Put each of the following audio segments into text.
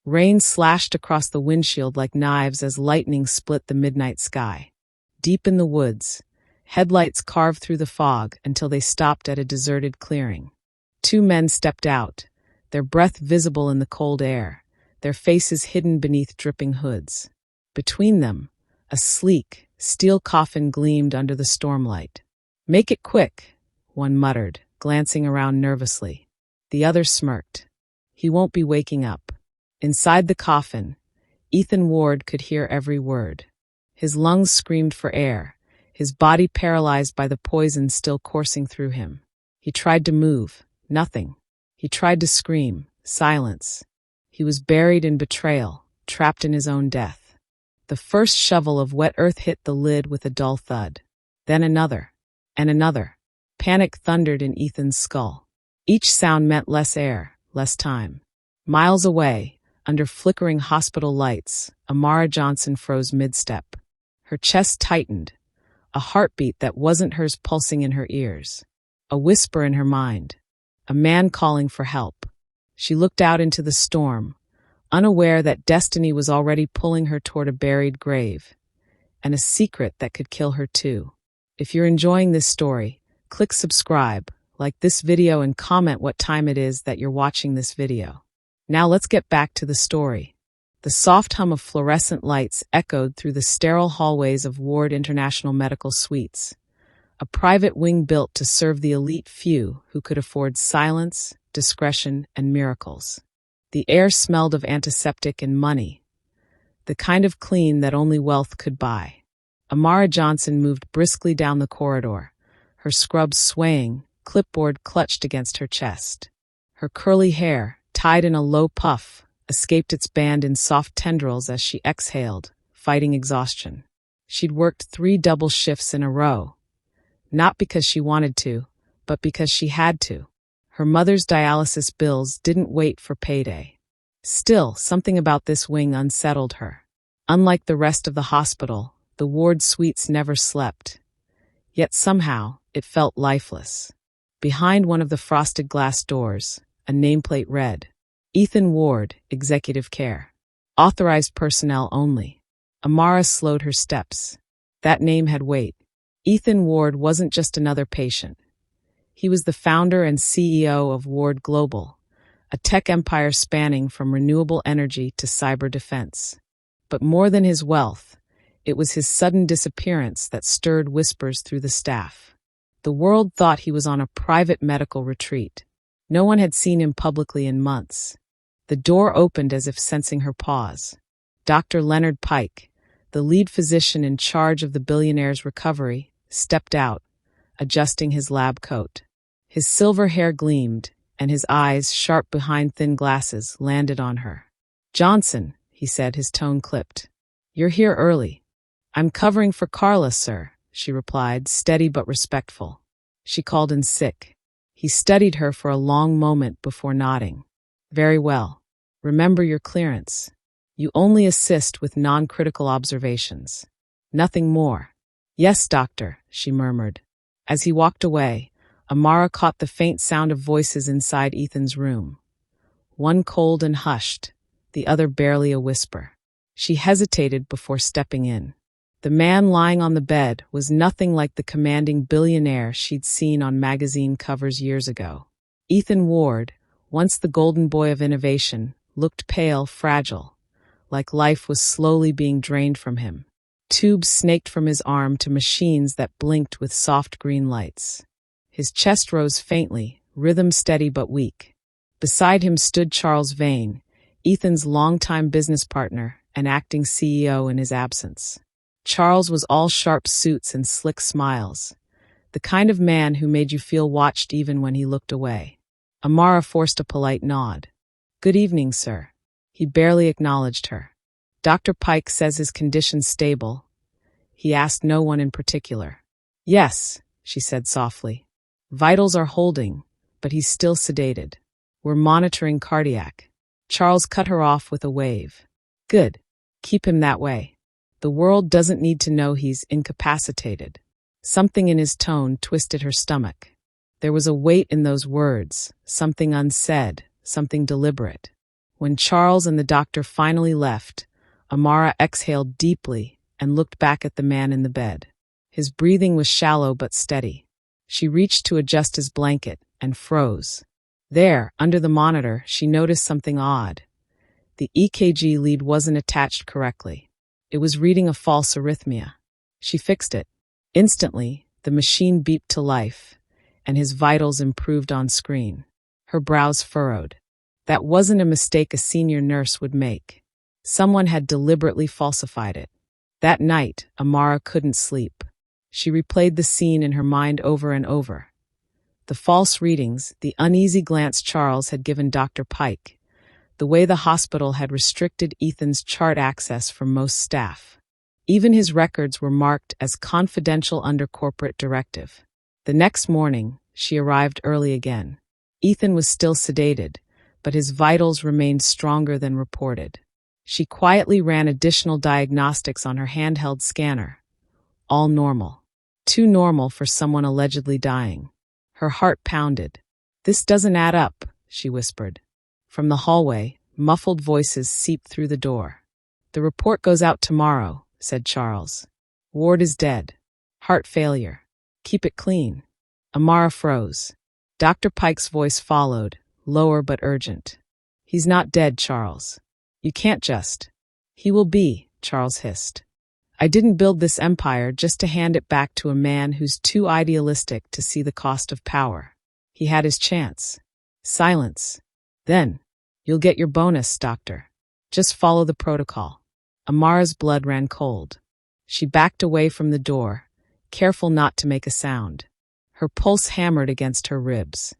Rain slashed across the windshield like knives as lightning split the midnight sky. Deep in the woods, headlights carved through the fog until they stopped at a deserted clearing. Two men stepped out, their breath visible in the cold air, their faces hidden beneath dripping hoods. Between them, a sleek, steel coffin gleamed under the stormlight. "Make it quick," one muttered, glancing around nervously. The other smirked. "He won't be waking up." Inside the coffin, Ethan Ward could hear every word. His lungs screamed for air, his body paralyzed by the poison still coursing through him. He tried to move, nothing. He tried to scream, silence. He was buried in betrayal, trapped in his own death. The first shovel of wet earth hit the lid with a dull thud. Then another, and another. Panic thundered in Ethan's skull. Each sound meant less air, less time. Miles away, under flickering hospital lights, Amara Johnson froze mid-step. Her chest tightened, a heartbeat that wasn't hers pulsing in her ears. A whisper in her mind. A man calling for help. She looked out into the storm, unaware that destiny was already pulling her toward a buried grave, and a secret that could kill her too. If you're enjoying this story, click subscribe, like this video, and comment what time it is that you're watching this video. Now let's get back to the story. The soft hum of fluorescent lights echoed through the sterile hallways of Ward International Medical Suites, a private wing built to serve the elite few who could afford silence, discretion, and miracles. The air smelled of antiseptic and money, the kind of clean that only wealth could buy. Amara Johnson moved briskly down the corridor, her scrubs swaying, clipboard clutched against her chest. Her curly hair, tied in a low puff, escaped its band in soft tendrils as she exhaled, fighting exhaustion. She'd worked 3 double shifts in a row, not because she wanted to, but because she had to. Her mother's dialysis bills didn't wait for payday. Still, something about this wing unsettled her. Unlike the rest of the hospital, the ward suites never slept. Yet somehow, it felt lifeless. Behind one of the frosted glass doors, a nameplate read, "Ethan Ward, Executive Care. Authorized personnel only." Amara slowed her steps. That name had weight. Ethan Ward wasn't just another patient. He was the founder and CEO of Ward Global, a tech empire spanning from renewable energy to cyber defense. But more than his wealth, it was his sudden disappearance that stirred whispers through the staff. The world thought he was on a private medical retreat. No one had seen him publicly in months. The door opened as if sensing her pause. Dr. Leonard Pike, the lead physician in charge of the Billionaire's recovery, stepped out, adjusting his lab coat. His silver hair gleamed, and his eyes, sharp behind thin glasses, landed on her. "Johnson," he said, his tone clipped. "You're here early." "I'm covering for Carla, sir," she replied, steady but respectful. "She called in sick." He studied her for a long moment before nodding. "Very well. Remember your clearance. You only assist with non-critical observations. Nothing more." "Yes, doctor," she murmured. As he walked away, Amara caught the faint sound of voices inside Ethan's room. One cold and hushed, the other barely a whisper. She hesitated before stepping in. The man lying on the bed was nothing like the commanding billionaire she'd seen on magazine covers years ago. Ethan Ward, once the golden boy of innovation, looked pale, fragile, like life was slowly being drained from him. Tubes snaked from his arm to machines that blinked with soft green lights. His chest rose faintly, rhythm steady but weak. Beside him stood Charles Vane, Ethan's longtime business partner and acting CEO in his absence. Charles was all sharp suits and slick smiles, the kind of man who made you feel watched even when he looked away. Amara forced a polite nod. "Good evening, sir." He barely acknowledged her. "Dr. Pike says his condition's stable." He asked no one in particular. "Yes," she said softly. "Vitals are holding, but he's still sedated. We're monitoring cardiac." Charles cut her off with a wave. "Good. Keep him that way. The world doesn't need to know he's incapacitated." Something in his tone twisted her stomach. There was a weight in those words, something unsaid, something deliberate. When Charles and the doctor finally left, Amara exhaled deeply and looked back at the man in the bed. His breathing was shallow but steady. She reached to adjust his blanket and froze. There, under the monitor, she noticed something odd. The EKG lead wasn't attached correctly. It was reading a false arrhythmia. She fixed it. Instantly, the machine beeped to life, and his vitals improved on screen. Her brows furrowed. That wasn't a mistake a senior nurse would make. Someone had deliberately falsified it. That night, Amara couldn't sleep. She replayed the scene in her mind over and over. The false readings, the uneasy glance Charles had given Dr. Pike, the way the hospital had restricted Ethan's chart access from most staff. Even his records were marked as confidential under corporate directive. The next morning, she arrived early again. Ethan was still sedated, but his vitals remained stronger than reported. She quietly ran additional diagnostics on her handheld scanner. All normal. Too normal for someone allegedly dying. Her heart pounded. "This doesn't add up," she whispered. From the hallway, muffled voices seeped through the door. "The report goes out tomorrow," said Charles. "Ward is dead. Heart failure. Keep it clean." Amara froze. Dr. Pike's voice followed, lower but urgent. "He's not dead, Charles. You can't just." "He will be," Charles hissed. "I didn't build this empire just to hand it back to a man who's too idealistic to see the cost of power. He had his chance." Silence. "Then, you'll get your bonus, doctor. Just follow the protocol." Amara's blood ran cold. She backed away from the door, careful not to make a sound. Her pulse hammered against her ribs.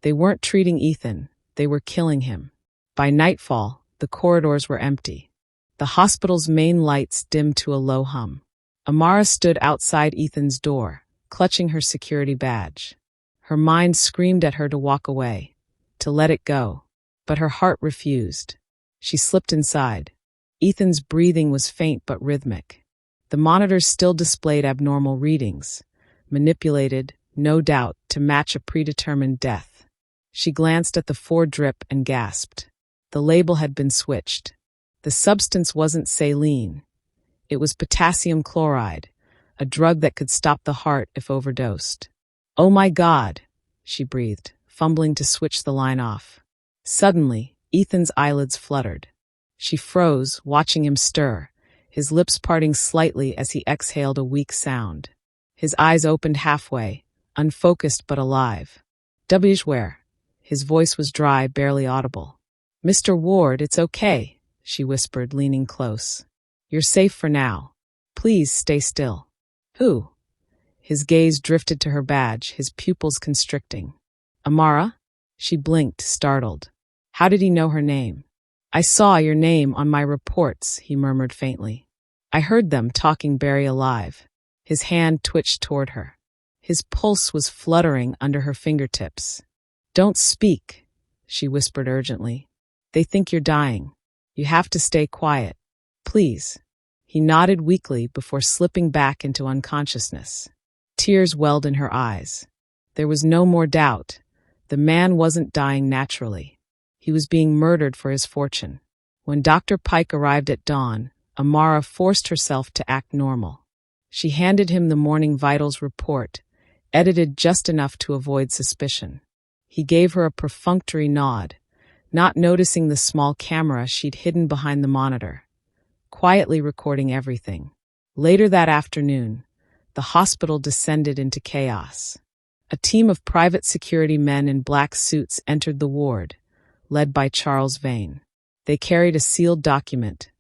They weren't treating Ethan, they were killing him. By nightfall, the corridors were empty. The hospital's main lights dimmed to a low hum. Amara stood outside Ethan's door, clutching her security badge. Her mind screamed at her to walk away, to let it go, but her heart refused. She slipped inside. Ethan's breathing was faint but rhythmic. The monitors still displayed abnormal readings, manipulated, no doubt, to match a predetermined death. She glanced at the 4 drip and gasped. The label had been switched. The substance wasn't saline. It was potassium chloride, a drug that could stop the heart if overdosed. "Oh my God," she breathed, fumbling to switch the line off. Suddenly, Ethan's eyelids fluttered. She froze, watching him stir, his lips parting slightly as he exhaled a weak sound. His eyes opened halfway, unfocused but alive. "Where?" His voice was dry, barely audible. "Mr. Ward, it's okay," she whispered, leaning close. "You're safe for now. Please stay still." "Who?" His gaze drifted to her badge, his pupils constricting. "Amara?" She blinked, startled. How did he know her name? "I saw your name on my reports," he murmured faintly. "I heard them talking Barry alive." His hand twitched toward her. His pulse was fluttering under her fingertips. "Don't speak," she whispered urgently. "They think you're dying. You have to stay quiet. Please." He nodded weakly before slipping back into unconsciousness. Tears welled in her eyes. There was no more doubt. The man wasn't dying naturally. He was being murdered for his fortune. When Dr. Pike arrived at dawn, Amara forced herself to act normal. She handed him the morning vitals report, edited just enough to avoid suspicion. He gave her a perfunctory nod, not noticing the small camera she'd hidden behind the monitor, quietly recording everything. Later that afternoon, the hospital descended into chaos. A team of private security men in black suits entered the ward, led by Charles Vane. They carried a sealed document,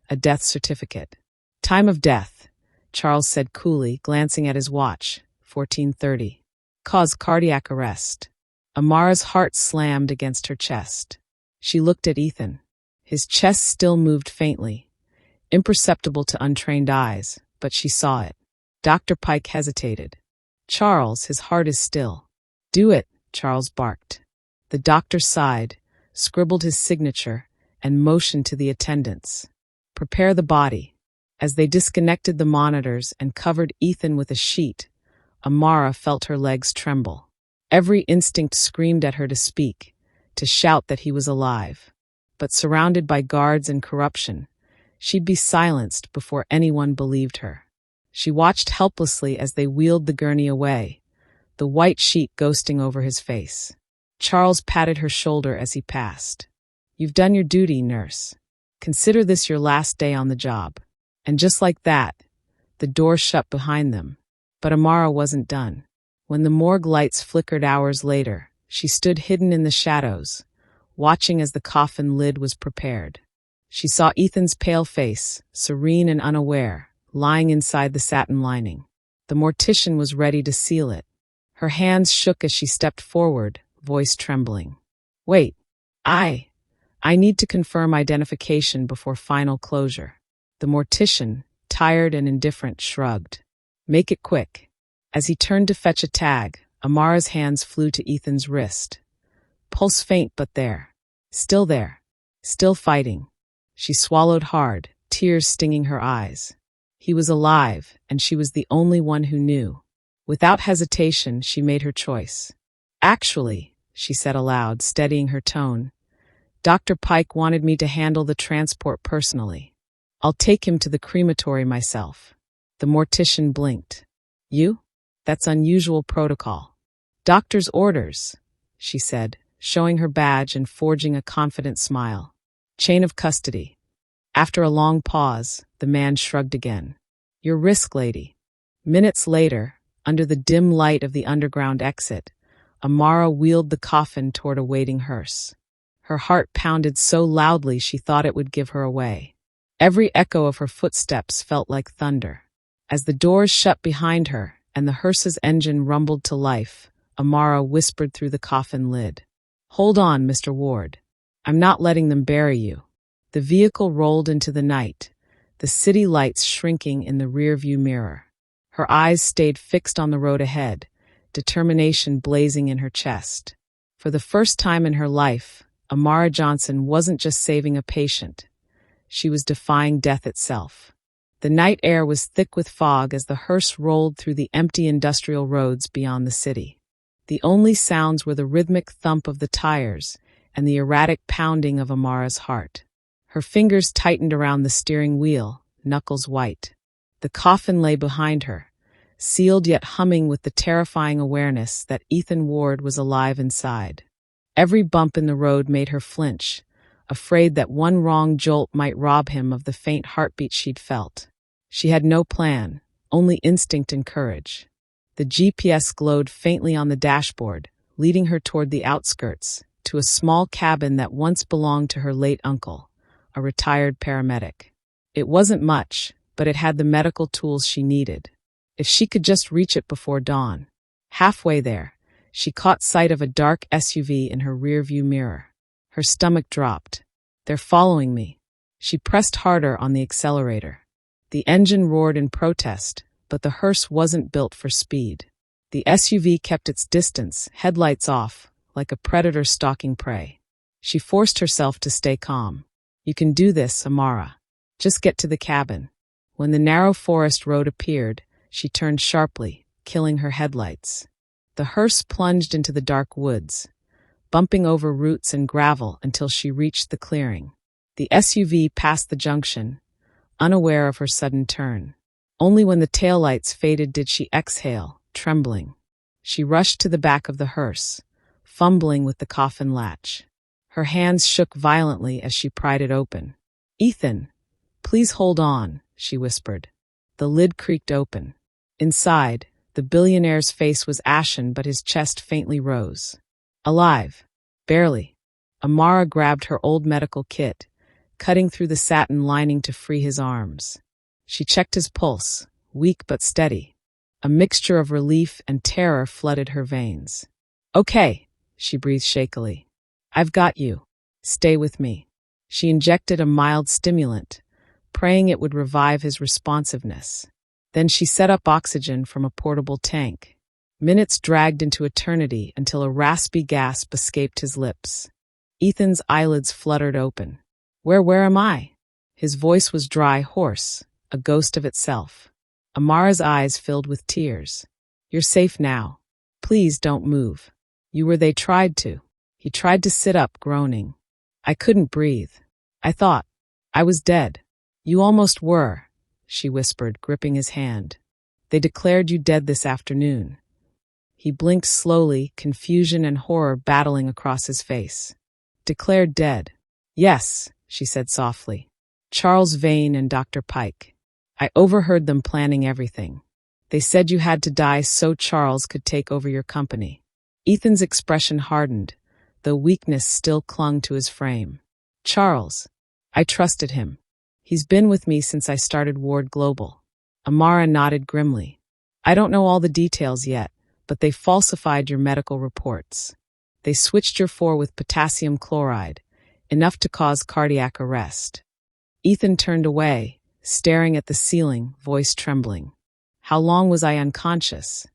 a death certificate. "Time of death," Charles said coolly, glancing at his watch, 14:30. "Cause cardiac arrest." Amara's heart slammed against her chest. She looked at Ethan. His chest still moved faintly, imperceptible to untrained eyes, but she saw it. Dr. Pike hesitated. "Charles, his heart is still." "Do it," Charles barked. The doctor sighed, scribbled his signature, and motioned to the attendants. "Prepare the body." As they disconnected the monitors and covered Ethan with a sheet, Amara felt her legs tremble. Every instinct screamed at her to speak, to shout that he was alive. but surrounded by guards and corruption, she'd be silenced before anyone believed her. She watched helplessly as they wheeled the gurney away, the white sheet ghosting over his face. Charles patted her shoulder as he passed. "You've done your duty, nurse. Consider this your last day on the job." And just like that, the door shut behind them. But Amara wasn't done. When the morgue lights flickered hours later, she stood hidden in the shadows, watching as the coffin lid was prepared. She saw Ethan's pale face, serene and unaware, lying inside the satin lining. The mortician was ready to seal it. Her hands shook as she stepped forward, voice trembling. "Wait, I need to confirm identification before final closure." The mortician, tired and indifferent, shrugged. "Make it quick." As he turned to fetch a tag, Amara's hands flew to Ethan's wrist. Pulse faint but there. Still there. Still fighting. She swallowed hard, tears stinging her eyes. He was alive, and she was the only one who knew. Without hesitation, she made her choice. "Actually," she said aloud, steadying her tone, "Dr. Pike wanted me to handle the transport personally. I'll take him to the crematory myself." The mortician blinked. "You? That's unusual protocol." "Doctor's orders," she said, showing her badge and forging a confident smile. "Chain of custody." After a long pause, the man shrugged again. "Your risk, lady." Minutes later, under the dim light of the underground exit, Amara wheeled the coffin toward a waiting hearse. Her heart pounded so loudly she thought it would give her away. Every echo of her footsteps felt like thunder. As the doors shut behind her and the hearse's engine rumbled to life, Amara whispered through the coffin lid. "Hold on, Mr. Ward. I'm not letting them bury you." The vehicle rolled into the night, the city lights shrinking in the rearview mirror. Her eyes stayed fixed on the road ahead, determination blazing in her chest. For the first time in her life, Amara Johnson wasn't just saving a patient. She was defying death itself. The night air was thick with fog as the hearse rolled through the empty industrial roads beyond the city. The only sounds were the rhythmic thump of the tires and the erratic pounding of Amara's heart. Her fingers tightened around the steering wheel, knuckles white. The coffin lay behind her, sealed yet humming with the terrifying awareness that Ethan Ward was alive inside. Every bump in the road made her flinch, afraid that one wrong jolt might rob him of the faint heartbeat she'd felt. She had no plan, only instinct and courage. The GPS glowed faintly on the dashboard, leading her toward the outskirts, to a small cabin that once belonged to her late uncle, a retired paramedic. It wasn't much, but it had the medical tools she needed. If she could just reach it before dawn. Halfway there, she caught sight of a dark SUV in her rearview mirror. Her stomach dropped. "They're following me." She pressed harder on the accelerator. The engine roared in protest, but the hearse wasn't built for speed. The SUV kept its distance, headlights off, like a predator stalking prey. She forced herself to stay calm. "You can do this, Amara. Just get to the cabin." When the narrow forest road appeared, she turned sharply, killing her headlights. The hearse plunged into the dark woods, bumping over roots and gravel until she reached the clearing. The SUV passed the junction, unaware of her sudden turn. Only when the taillights faded did she exhale, trembling. She rushed to the back of the hearse, fumbling with the coffin latch. Her hands shook violently as she pried it open. "Ethan, please hold on," she whispered. The lid creaked open. Inside, the billionaire's face was ashen, but his chest faintly rose. Alive. Barely. Amara grabbed her old medical kit, cutting through the satin lining to free his arms. She checked his pulse, weak but steady. A mixture of relief and terror flooded her veins. "Okay," she breathed shakily. "I've got you. Stay with me." She injected a mild stimulant, praying it would revive his responsiveness. Then she set up oxygen from a portable tank. Minutes dragged into eternity until a raspy gasp escaped his lips. Ethan's eyelids fluttered open. Where am I?" His voice was dry, hoarse, a ghost of itself. Amara's eyes filled with tears. "You're safe now. Please don't move." "You were they tried to." He tried to sit up, groaning. I couldn't breathe. I thought I was dead. You almost were, she whispered, gripping his hand. They declared you dead this afternoon. He blinked slowly, confusion and horror battling across his face. Declared dead. Yes, she said softly. Charles Vane and Dr. Pike. I overheard them planning everything. They said you had to die so Charles could take over your company. Ethan's expression hardened, though weakness still clung to his frame. Charles. I trusted him. He's been with me since I started Ward Global. Amara nodded grimly. I don't know all the details yet, but they falsified your medical reports. They switched your IV with potassium chloride, enough to cause cardiac arrest. Ethan turned away, staring at the ceiling, voice trembling. How long was I unconscious?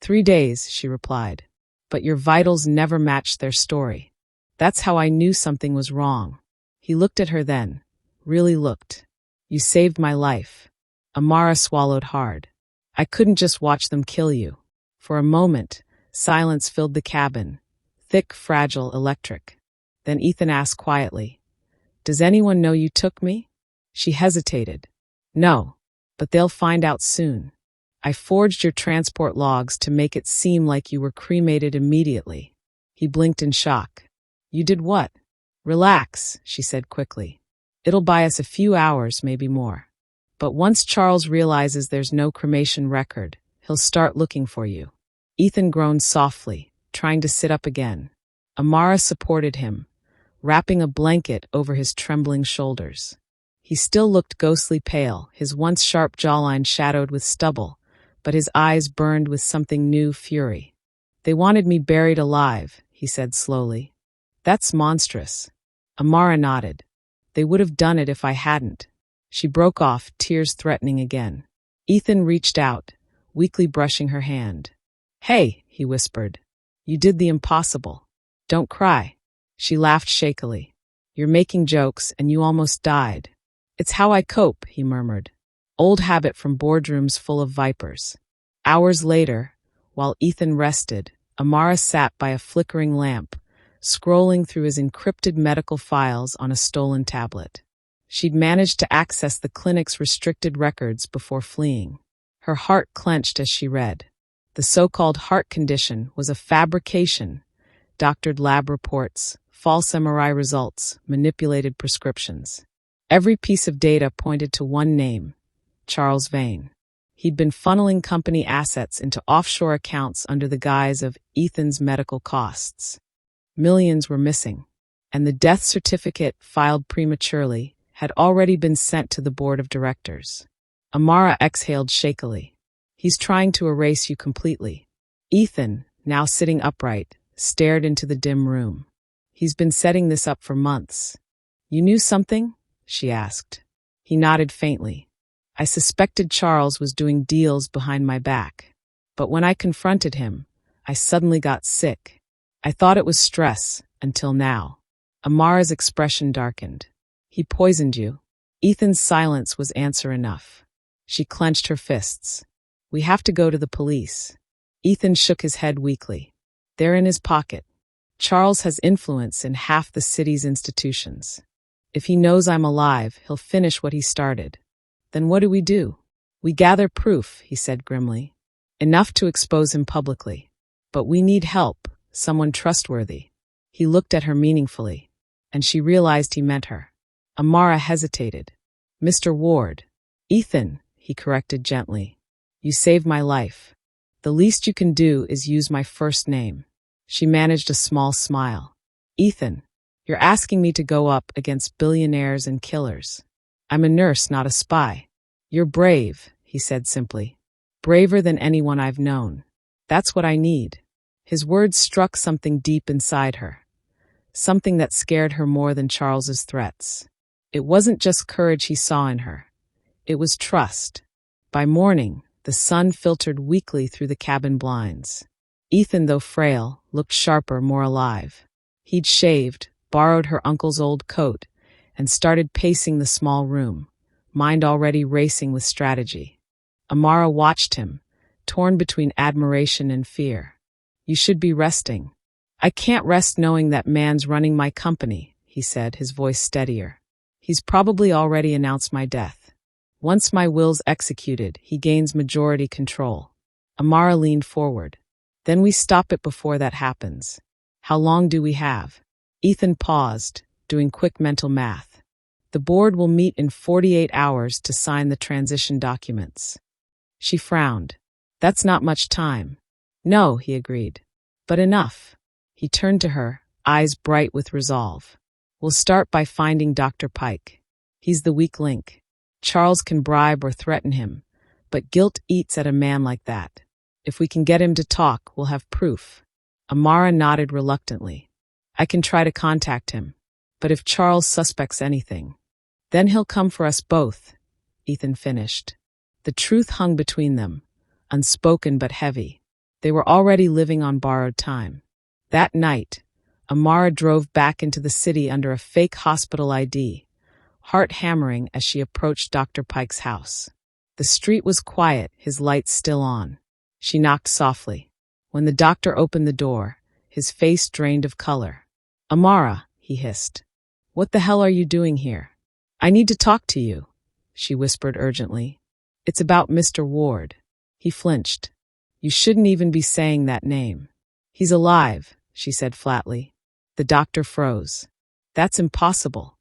3 days, she replied. But your vitals never matched their story. That's how I knew something was wrong. He looked at her then, really looked. You saved my life. Amara swallowed hard. I couldn't just watch them kill you. For a moment, silence filled the cabin, thick, fragile, electric. Then Ethan asked quietly, Does anyone know you took me? She hesitated. No, but they'll find out soon. I forged your transport logs to make it seem like you were cremated immediately. He blinked in shock. You did what? Relax, she said quickly. It'll buy us a few hours, maybe more. But once Charles realizes there's no cremation record, he'll start looking for you. Ethan groaned softly, trying to sit up again. Amara supported him, wrapping a blanket over his trembling shoulders. He still looked ghostly pale, his once sharp jawline shadowed with stubble, but his eyes burned with something new fury. They wanted me buried alive, he said slowly. That's monstrous. Amara nodded. They would have done it if I hadn't. She broke off, tears threatening again. Ethan reached out, weakly brushing her hand. Hey, he whispered. You did the impossible. Don't cry. She laughed shakily. You're making jokes and you almost died. It's how I cope, he murmured. Old habit from boardrooms full of vipers. Hours later, while Ethan rested, Amara sat by a flickering lamp, scrolling through his encrypted medical files on a stolen tablet. She'd managed to access the clinic's restricted records before fleeing. Her heart clenched as she read. The so-called heart condition was a fabrication, doctored lab reports, false MRI results, manipulated prescriptions. Every piece of data pointed to one name, Charles Vane. He'd been funneling company assets into offshore accounts under the guise of Ethan's medical costs. Millions were missing, and the death certificate, filed prematurely, had already been sent to the board of directors. Amara exhaled shakily. He's trying to erase you completely. Ethan, now sitting upright, stared into the dim room. He's been setting this up for months. You knew something? She asked. He nodded faintly. I suspected Charles was doing deals behind my back. But when I confronted him, I suddenly got sick. I thought it was stress, until now. Amara's expression darkened. He poisoned you. Ethan's silence was answer enough. She clenched her fists. We have to go to the police. Ethan shook his head weakly. They're in his pocket. Charles has influence in half the city's institutions. If he knows I'm alive, he'll finish what he started. Then what do? We gather proof, he said grimly. Enough to expose him publicly. But we need help, someone trustworthy. He looked at her meaningfully, and she realized he meant her. Amara hesitated. Mr. Ward. Ethan, he corrected gently. You saved my life. The least you can do is use my first name. She managed a small smile. Ethan, you're asking me to go up against billionaires and killers. I'm a nurse, not a spy. You're brave, he said simply. Braver than anyone I've known. That's what I need. His words struck something deep inside her. Something that scared her more than Charles's threats. It wasn't just courage he saw in her. It was trust. By morning, the sun filtered weakly through the cabin blinds. Ethan, though frail, looked sharper, more alive. He'd shaved, borrowed her uncle's old coat, and started pacing the small room, mind already racing with strategy. Amara watched him, torn between admiration and fear. You should be resting. I can't rest knowing that man's running my company, he he said, his voice steadier. He's probably already announced my death. Once my will's executed, he gains majority control. Amara leaned forward. Then we stop it before that happens. How long do we have? Ethan paused, doing quick mental math. The board will meet in 48 hours to sign the transition documents. She frowned. That's not much time. No, he agreed. But enough. He turned to her, eyes bright with resolve. We'll start by finding Dr. Pike. He's the weak link. Charles can bribe or threaten him, but guilt eats at a man like that. If we can get him to talk, we'll have proof. Amara nodded reluctantly. I can try to contact him, but if Charles suspects anything, then he'll come for us both, Ethan finished. The truth hung between them, unspoken but heavy. They were already living on borrowed time. That night, Amara drove back into the city under a fake hospital ID, heart hammering as she approached Dr. Pike's house. The street was quiet, his lights still on. She knocked softly. When the doctor opened the door, his face drained of color. Amara, he hissed. What the hell are you doing here? I need to talk to you, she whispered urgently. It's about Mr. Ward. He flinched. You shouldn't even be saying that name. He's alive, she said flatly. The doctor froze. That's impossible.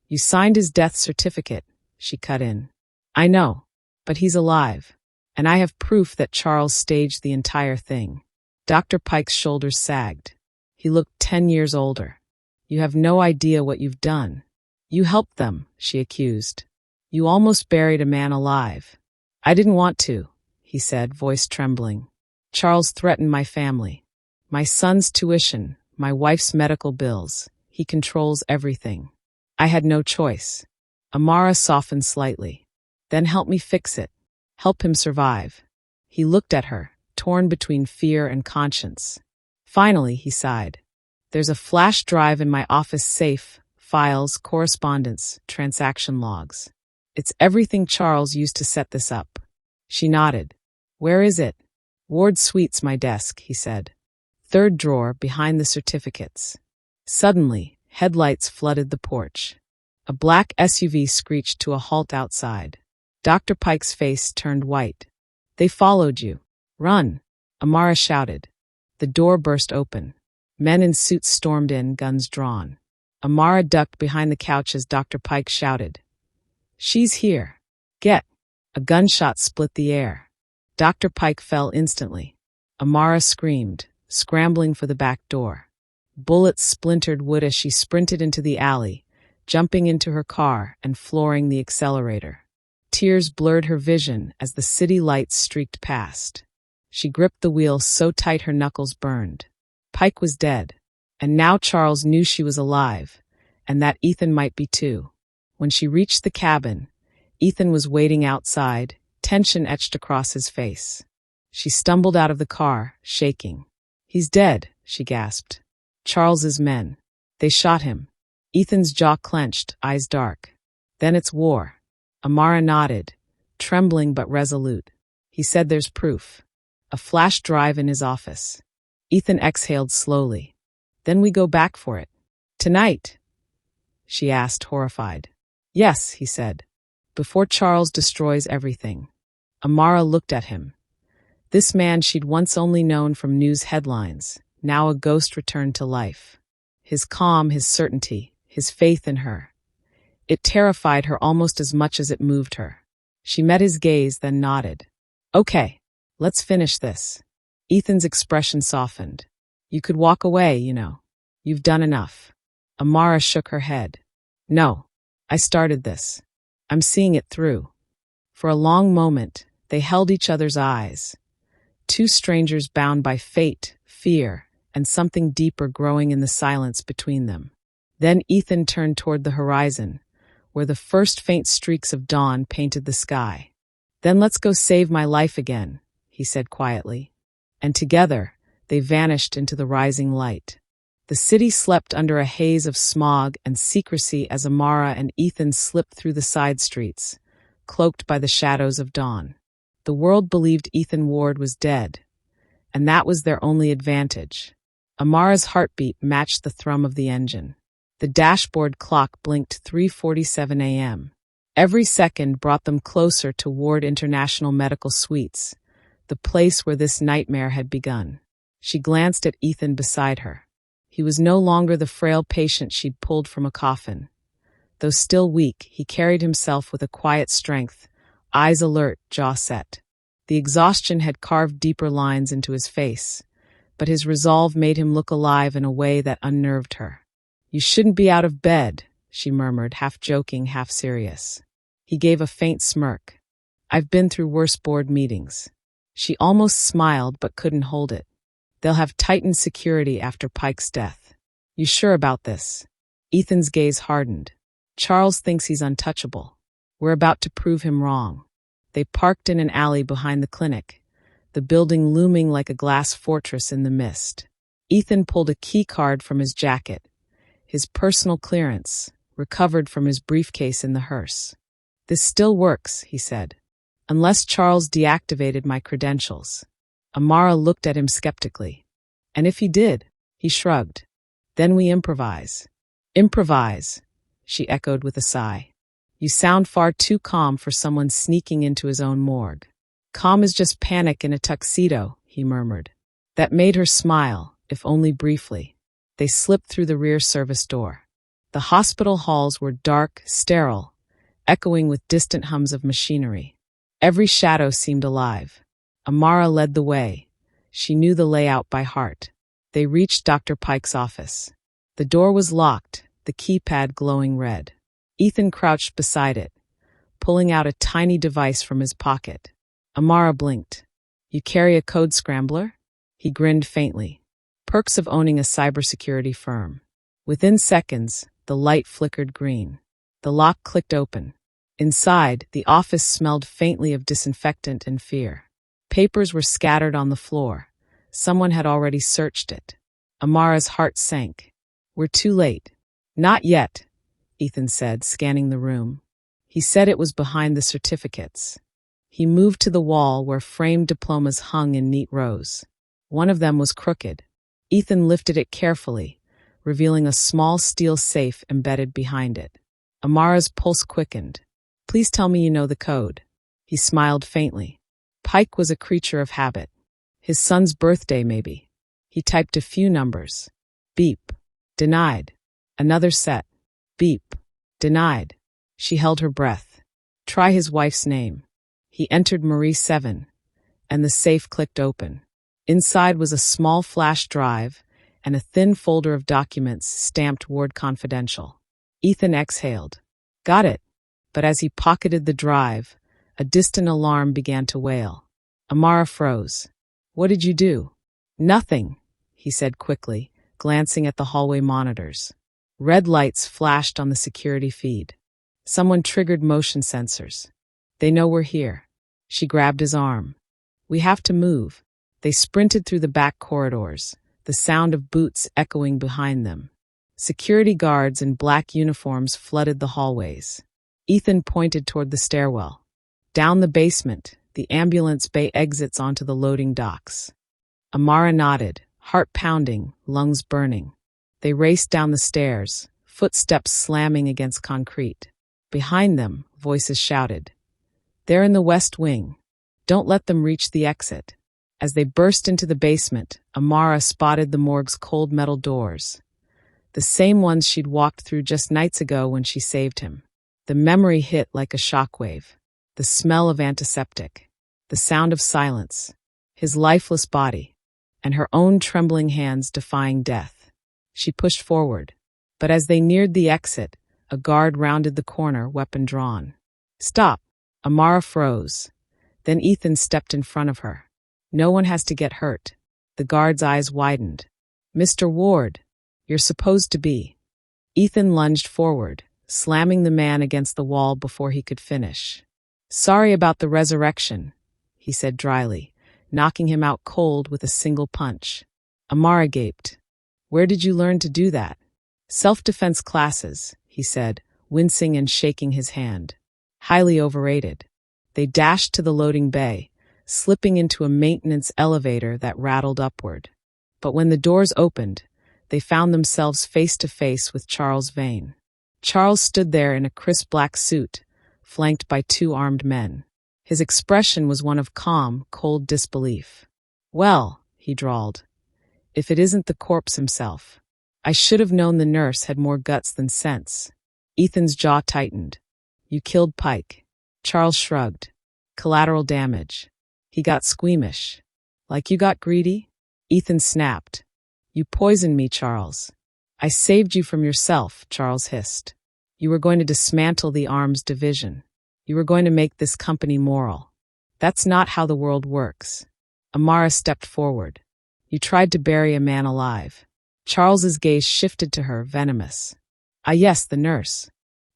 You signed his death certificate, she cut in. I know, but he's alive, and I have proof that Charles staged the entire thing. Dr. Pike's shoulders sagged. He looked 10 years older. You have no idea what you've done. You helped them, she accused. You almost buried a man alive. I didn't want to, he said, voice trembling. Charles threatened my family. My son's tuition, my wife's medical bills. He controls everything. I had no choice. Amara softened slightly. Then help me fix it. Help him survive. He looked at her, torn between fear and conscience. Finally, he sighed. There's a flash drive in my office safe, files, correspondence, transaction logs. It's everything Charles used to set this up. She nodded. Where is it? Ward Suite's my desk, he said. Third drawer, behind the certificates. Suddenly, headlights flooded the porch. A black SUV screeched to a halt outside. Dr. Pike's face turned white. They followed you. Run, Amara shouted. The door burst open. Men in suits stormed in, guns drawn. Amara ducked behind the couch as Dr. Pike shouted. She's here. Get. A gunshot split the air. Dr. Pike fell instantly. Amara screamed, scrambling for the back door. Bullets splintered wood as she sprinted into the alley, jumping into her car and flooring the accelerator. Tears blurred her vision as the city lights streaked past. She gripped the wheel so tight her knuckles burned. Pike was dead, and now Charles knew she was alive, and that Ethan might be too. When she reached the cabin, Ethan was waiting outside, tension etched across his face. She stumbled out of the car, shaking. He's dead, she gasped. Charles's men. They shot him. Ethan's jaw clenched, eyes dark. Then it's war. Amara nodded, trembling but resolute. He said there's proof. A flash drive in his office. Ethan exhaled slowly. Then we go back for it. Tonight? She asked, horrified. Yes, he said. Before Charles destroys everything. Amara looked at him. This man she'd once only known from news headlines, now a ghost returned to life. His calm, his certainty, his faith in her. It terrified her almost as much as it moved her. She met his gaze, then nodded. Okay, let's finish this. Ethan's expression softened. You could walk away, you know. You've done enough. Amara shook her head. No, I started this. I'm seeing it through. For a long moment, they held each other's eyes. Two strangers bound by fate, fear, and something deeper growing in the silence between them. Then Ethan turned toward the horizon, where the first faint streaks of dawn painted the sky. Then let's go save my life again, he said quietly. And together, they vanished into the rising light. The city slept under a haze of smog and secrecy as Amara and Ethan slipped through the side streets, cloaked by the shadows of dawn. The world believed Ethan Ward was dead, and that was their only advantage. Amara's heartbeat matched the thrum of the engine. The dashboard clock blinked 3:47 a.m. Every second brought them closer to Ward International Medical Suites, the place where this nightmare had begun. She glanced at Ethan beside her. He was no longer the frail patient she'd pulled from a coffin. Though still weak, he carried himself with a quiet strength, eyes alert, jaw set. The exhaustion had carved deeper lines into his face, but his resolve made him look alive in a way that unnerved her. "You shouldn't be out of bed," she murmured, half joking, half serious. He gave a faint smirk. "I've been through worse board meetings." She almost smiled but couldn't hold it. "They'll have tightened security after Pike's death." "You sure about this?" Ethan's gaze hardened. "Charles thinks he's untouchable. We're about to prove him wrong." They parked in an alley behind the clinic, the building looming like a glass fortress in the mist. Ethan pulled a key card from his jacket, his personal clearance, recovered from his briefcase in the hearse. "This still works," he said. "Unless Charles deactivated my credentials." Amara looked at him skeptically. "And if he did?" He shrugged. "Then we improvise." "Improvise," she echoed with a sigh. "You sound far too calm for someone sneaking into his own morgue." "Calm is just panic in a tuxedo," he murmured. That made her smile, if only briefly. They slipped through the rear service door. The hospital halls were dark, sterile, echoing with distant hums of machinery. Every shadow seemed alive. Amara led the way. She knew the layout by heart. They reached Dr. Pike's office. The door was locked, the keypad glowing red. Ethan crouched beside it, pulling out a tiny device from his pocket. Amara blinked. "You carry a code scrambler?" He grinned faintly. Perks of owning a cybersecurity firm. Within seconds, the light flickered green. The lock clicked open. Inside, the office smelled faintly of disinfectant and fear. Papers were scattered on the floor. Someone had already searched it. Amara's heart sank. "We're too late." "Not yet," Ethan said, scanning the room. He said it was behind the certificates. He moved to the wall where framed diplomas hung in neat rows. One of them was crooked. Ethan lifted it carefully, revealing a small steel safe embedded behind it. Amara's pulse quickened. "Please tell me you know the code." He smiled faintly. Pike was a creature of habit. His son's birthday, maybe. He typed a few numbers. Beep. Denied. Another set. Beep. Denied. She held her breath. Try his wife's name. He entered Marie 7, and the safe clicked open. Inside was a small flash drive and a thin folder of documents stamped Ward Confidential. Ethan exhaled. Got it. But as he pocketed the drive, a distant alarm began to wail. Amara froze. What did you do? Nothing, he said quickly, glancing at the hallway monitors. Red lights flashed on the security feed. Someone triggered motion sensors. They know we're here. She grabbed his arm. We have to move. They sprinted through the back corridors, the sound of boots echoing behind them. Security guards in black uniforms flooded the hallways. Ethan pointed toward the stairwell. Down the basement, the ambulance bay exits onto the loading docks. Amara nodded, heart pounding, lungs burning. They raced down the stairs, footsteps slamming against concrete. Behind them, voices shouted. They're in the West Wing. Don't let them reach the exit. As they burst into the basement, Amara spotted the morgue's cold metal doors. The same ones she'd walked through just nights ago when she saved him. The memory hit like a shockwave. The smell of antiseptic. The sound of silence. His lifeless body. And her own trembling hands defying death. She pushed forward. But as they neared the exit, a guard rounded the corner, weapon drawn. Stop! Amara froze. Then Ethan stepped in front of her. No one has to get hurt. The guard's eyes widened. Mr. Ward, you're supposed to be. Ethan lunged forward, slamming the man against the wall before he could finish. Sorry about the resurrection, he said dryly, knocking him out cold with a single punch. Amara gaped. Where did you learn to do that? Self-defense classes, he said, wincing and shaking his hand. Highly overrated. They dashed to the loading bay, slipping into a maintenance elevator that rattled upward. But when the doors opened, they found themselves face to face with Charles Vane. Charles stood there in a crisp black suit, flanked by two armed men. His expression was one of calm, cold disbelief. "Well," he drawled, "if it isn't the corpse himself. I should have known the nurse had more guts than sense." Ethan's jaw tightened. "You killed Pike." Charles shrugged. "Collateral damage." He got squeamish. "Like you got greedy?" Ethan snapped. "You poisoned me, Charles." "I saved you from yourself," Charles hissed. "You were going to dismantle the arms division. You were going to make this company moral. That's not how the world works." Amara stepped forward. "You tried to bury a man alive." Charles's gaze shifted to her, venomous. "Ah yes, the nurse.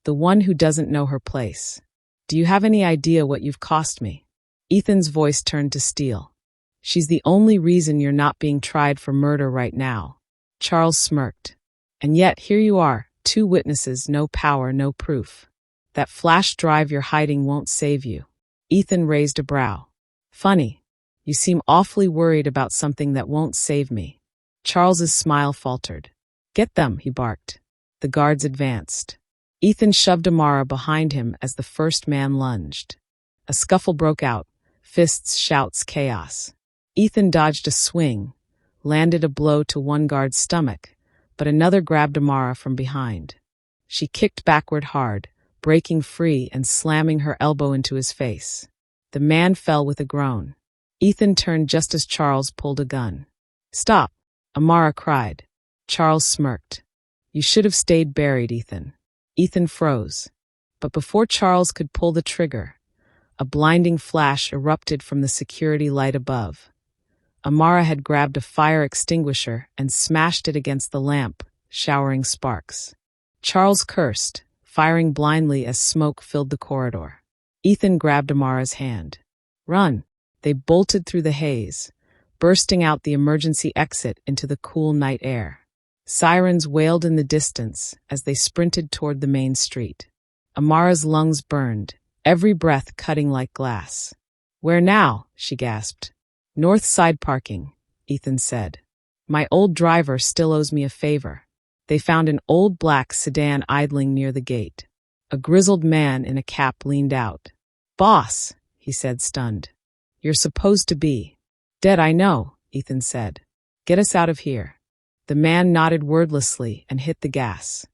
The one who doesn't know her place. Do you have any idea what you've cost me?" Ethan's voice turned to steel. "She's the only reason you're not being tried for murder right now." Charles smirked. "And yet, here you are, two witnesses, no power, no proof. That flash drive you're hiding won't save you." Ethan raised a brow. "Funny. You seem awfully worried about something that won't save me." Charles's smile faltered. "Get them," he barked. The guards advanced. Ethan shoved Amara behind him as the first man lunged. A scuffle broke out. Fists, shouts, chaos. Ethan dodged a swing, landed a blow to one guard's stomach, but another grabbed Amara from behind. She kicked backward hard, breaking free and slamming her elbow into his face. The man fell with a groan. Ethan turned just as Charles pulled a gun. "Stop!" Amara cried. Charles smirked. "You should have stayed buried, Ethan." Ethan froze. But before Charles could pull the trigger, a blinding flash erupted from the security light above. Amara had grabbed a fire extinguisher and smashed it against the lamp, showering sparks. Charles cursed, firing blindly as smoke filled the corridor. Ethan grabbed Amara's hand. "Run!" They bolted through the haze, bursting out the emergency exit into the cool night air. Sirens wailed in the distance as they sprinted toward the main street. Amara's lungs burned, every breath cutting like glass. "Where now?" she gasped. "North Side parking," Ethan said. "My old driver still owes me a favor." They found an old black sedan idling near the gate. A grizzled man in a cap leaned out. "Boss," he said, stunned. "You're supposed to be." "Dead, I know," Ethan said. "Get us out of here." The man nodded wordlessly and hit the gas.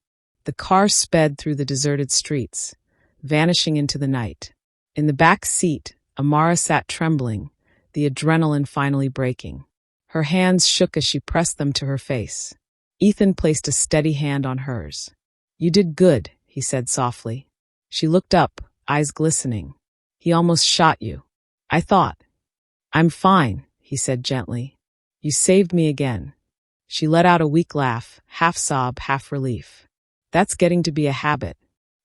The car sped through the deserted streets, vanishing into the night. In the back seat, Amara sat trembling, the adrenaline finally breaking. Her hands shook as she pressed them to her face. Ethan placed a steady hand on hers. "You did good," he said softly. She looked up, eyes glistening. "He almost shot you." "I thought." "I'm fine," he said gently. "You saved me again." She let out a weak laugh, half sob, half relief. "That's getting to be a habit."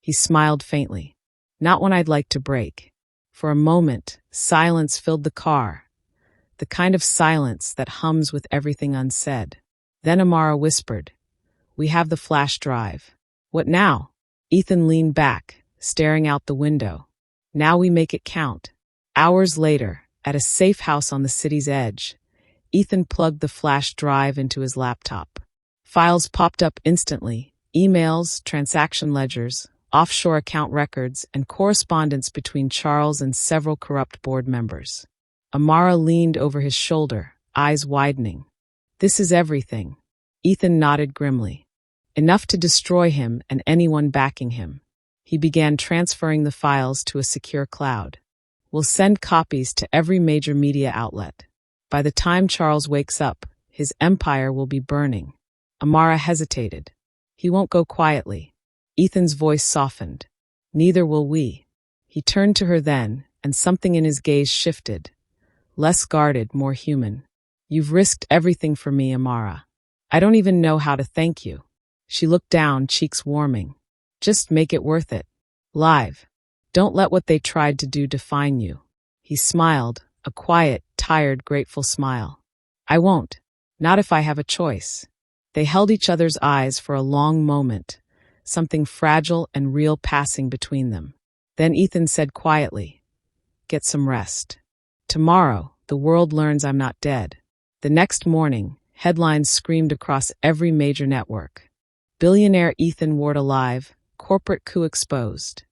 He smiled faintly. "Not one I'd like to break." For a moment, silence filled the car, the kind of silence that hums with everything unsaid. Then Amara whispered, "We have the flash drive." "What now?" Ethan leaned back, staring out the window. "Now we make it count." Hours later, at a safe house on the city's edge, Ethan plugged the flash drive into his laptop. Files popped up instantly: emails, transaction ledgers, offshore account records, and correspondence between Charles and several corrupt board members. Amara leaned over his shoulder, eyes widening. "This is everything." Ethan nodded grimly. "Enough to destroy him and anyone backing him." He began transferring the files to a secure cloud. "We'll send copies to every major media outlet. By the time Charles wakes up, his empire will be burning." Amara hesitated. "He won't go quietly." Ethan's voice softened. "Neither will we." He turned to her then, and something in his gaze shifted. Less guarded, more human. "You've risked everything for me, Amara. I don't even know how to thank you." She looked down, cheeks warming. "Just make it worth it. Live. Don't let what they tried to do define you." He smiled, a quiet, tired, grateful smile. "I won't. Not if I have a choice." They held each other's eyes for a long moment, something fragile and real passing between them. Then Ethan said quietly, "Get some rest. Tomorrow, the world learns I'm not dead." The next morning, Headlines screamed across every major network. Billionaire Ethan Ward alive, corporate coup exposed.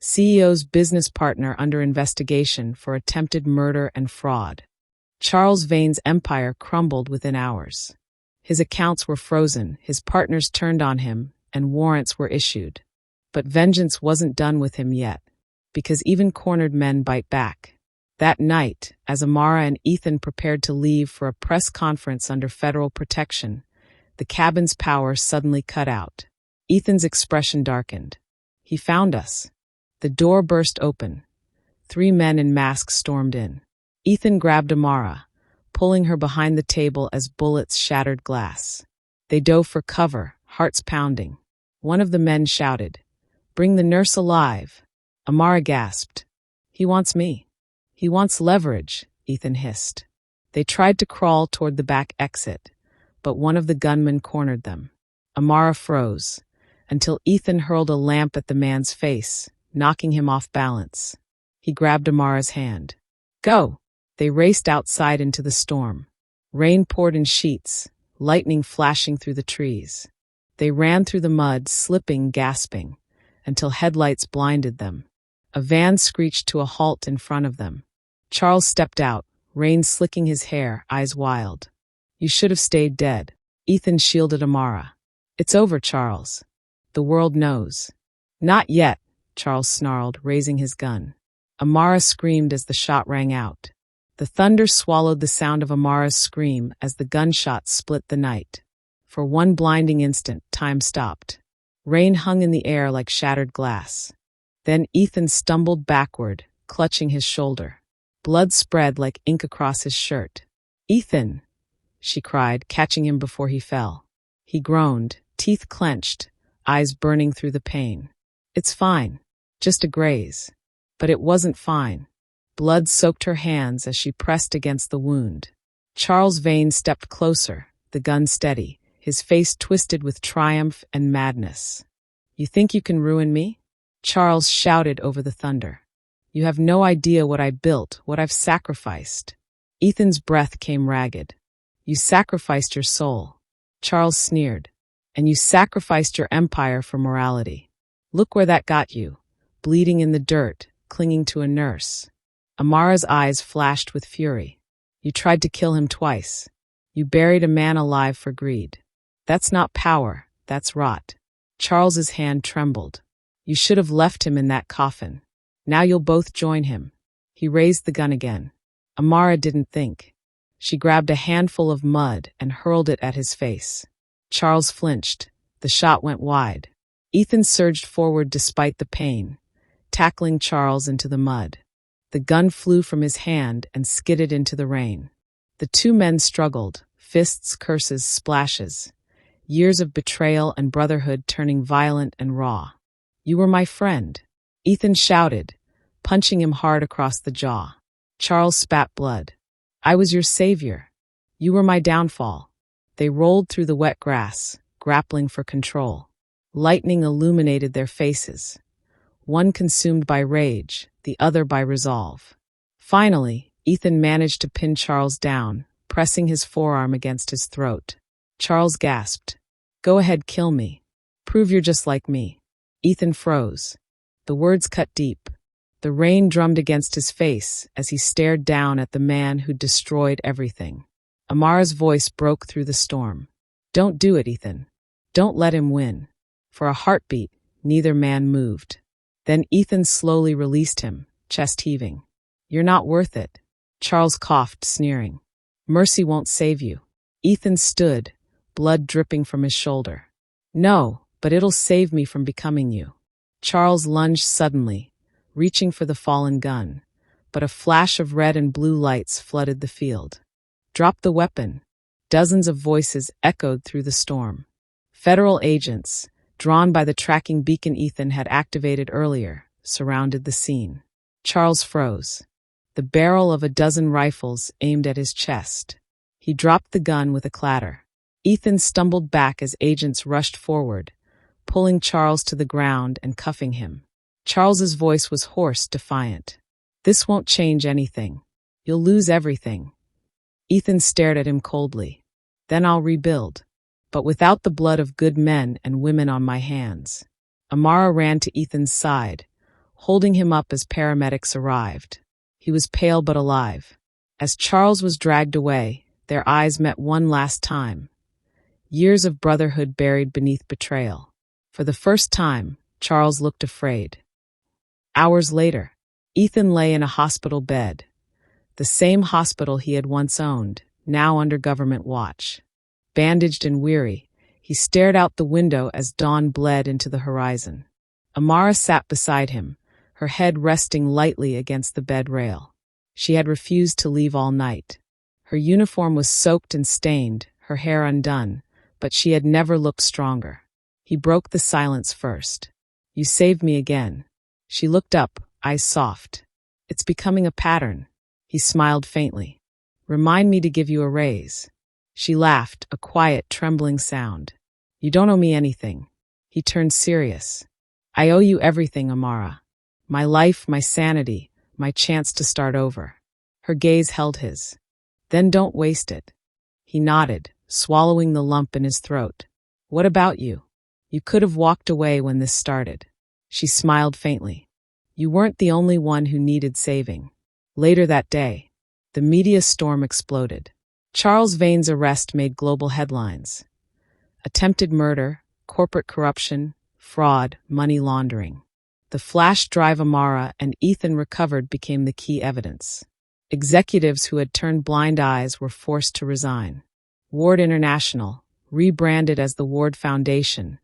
CEO's business partner under investigation for attempted murder and fraud. Charles Vane's empire crumbled within hours. His accounts were frozen, his partners turned on him, and warrants were issued. But vengeance wasn't done with him yet, because even cornered men bite back. That night, as Amara and Ethan prepared to leave for a press conference under federal protection, the cabin's power suddenly cut out. Ethan's expression darkened. He found us. The door burst open. 3 men in masks stormed in. Ethan grabbed Amara, pulling her behind the table as bullets shattered glass. They dove for cover, hearts pounding. One of the men shouted, "Bring the nurse alive." Amara gasped. "He wants me." "He wants leverage," Ethan hissed. They tried to crawl toward the back exit, but one of the gunmen cornered them. Amara froze, until Ethan hurled a lamp at the man's face, knocking him off balance. He grabbed Amara's hand. "Go!" They raced outside into the storm. Rain poured in sheets, lightning flashing through the trees. They ran through the mud, slipping, gasping, until headlights blinded them. A van screeched to a halt in front of them. Charles stepped out, rain slicking his hair, eyes wild. "You should have stayed dead." Ethan shielded Amara. "It's over, Charles. The world knows." "Not yet," Charles snarled, raising his gun. Amara screamed as the shot rang out. The thunder swallowed the sound of Amara's scream as the gunshot split the night. For one blinding instant, time stopped. Rain hung in the air like shattered glass. Then Ethan stumbled backward, clutching his shoulder. Blood spread like ink across his shirt. "Ethan!" she cried, catching him before he fell. He groaned, teeth clenched, eyes burning through the pain. "It's fine. Just a graze." But it wasn't fine. Blood soaked her hands as she pressed against the wound. Charles Vane stepped closer, the gun steady, his face twisted with triumph and madness. "You think you can ruin me?" Charles shouted over the thunder. "You have no idea what I built, what I've sacrificed." Ethan's breath came ragged. "You sacrificed your soul." Charles sneered. "And you sacrificed your empire for morality. Look where that got you, bleeding in the dirt, clinging to a nurse." Amara's eyes flashed with fury. "You tried to kill him twice. You buried a man alive for greed. That's not power, that's rot." Charles's hand trembled. "You should have left him in that coffin. Now you'll both join him." He raised the gun again. Amara didn't think. She grabbed a handful of mud and hurled it at his face. Charles flinched. The shot went wide. Ethan surged forward despite the pain, tackling Charles into the mud. The gun flew from his hand and skidded into the rain. The 2 men struggled, fists, curses, splashes. Years of betrayal and brotherhood turning violent and raw. "You were my friend," Ethan shouted, punching him hard across the jaw. Charles spat blood. "I was your savior. You were my downfall." They rolled through the wet grass, grappling for control. Lightning illuminated their faces. One consumed by rage, the other by resolve. Finally, Ethan managed to pin Charles down, pressing his forearm against his throat. Charles gasped. "Go ahead, kill me. Prove you're just like me." Ethan froze. The words cut deep. The rain drummed against his face as he stared down at the man who'd destroyed everything. Amara's voice broke through the storm. "Don't do it, Ethan. Don't let him win." For a heartbeat, neither man moved. Then Ethan slowly released him, chest heaving. "You're not worth it." Charles coughed, sneering. "Mercy won't save you." Ethan stood, blood dripping from his shoulder. "No, but it'll save me from becoming you." Charles lunged suddenly, reaching for the fallen gun, but a flash of red and blue lights flooded the field. "Drop the weapon." Dozens of voices echoed through the storm. Federal agents, drawn by the tracking beacon Ethan had activated earlier, surrounded the scene. Charles froze. The barrel of a dozen rifles aimed at his chest. He dropped the gun with a clatter. Ethan stumbled back as agents rushed forward, pulling Charles to the ground and cuffing him. Charles's voice was hoarse, defiant. "This won't change anything. You'll lose everything." Ethan stared at him coldly. Then I'll rebuild. But without the blood of good men and women on my hands. Amara ran to Ethan's side, holding him up as paramedics arrived. He was pale but alive. As Charles was dragged away, their eyes met one last time. Years of brotherhood buried beneath betrayal. For the first time, Charles looked afraid. Hours later, Ethan lay in a hospital bed. The same hospital he had once owned, now under government watch. Bandaged and weary, he stared out the window as dawn bled into the horizon. Amara sat beside him, her head resting lightly against the bed rail. She had refused to leave all night. Her uniform was soaked and stained, her hair undone, but she had never looked stronger. He broke the silence first. "You saved me again." She looked up, eyes soft. "It's becoming a pattern." He smiled faintly. "Remind me to give you a raise." She laughed, a quiet, trembling sound. "You don't owe me anything." He turned serious. "I owe you everything, Amara. My life, my sanity, my chance to start over." Her gaze held his. "Then don't waste it." He nodded, swallowing the lump in his throat. "What about you? You could have walked away when this started." She smiled faintly. "You weren't the only one who needed saving." Later that day, the media storm exploded. Charles Vane's arrest made global headlines. Attempted murder, corporate corruption, fraud, money laundering. The flash drive Amara and Ethan recovered became the key evidence. Executives who had turned blind eyes were forced to resign. Ward International, rebranded as the Ward Foundation,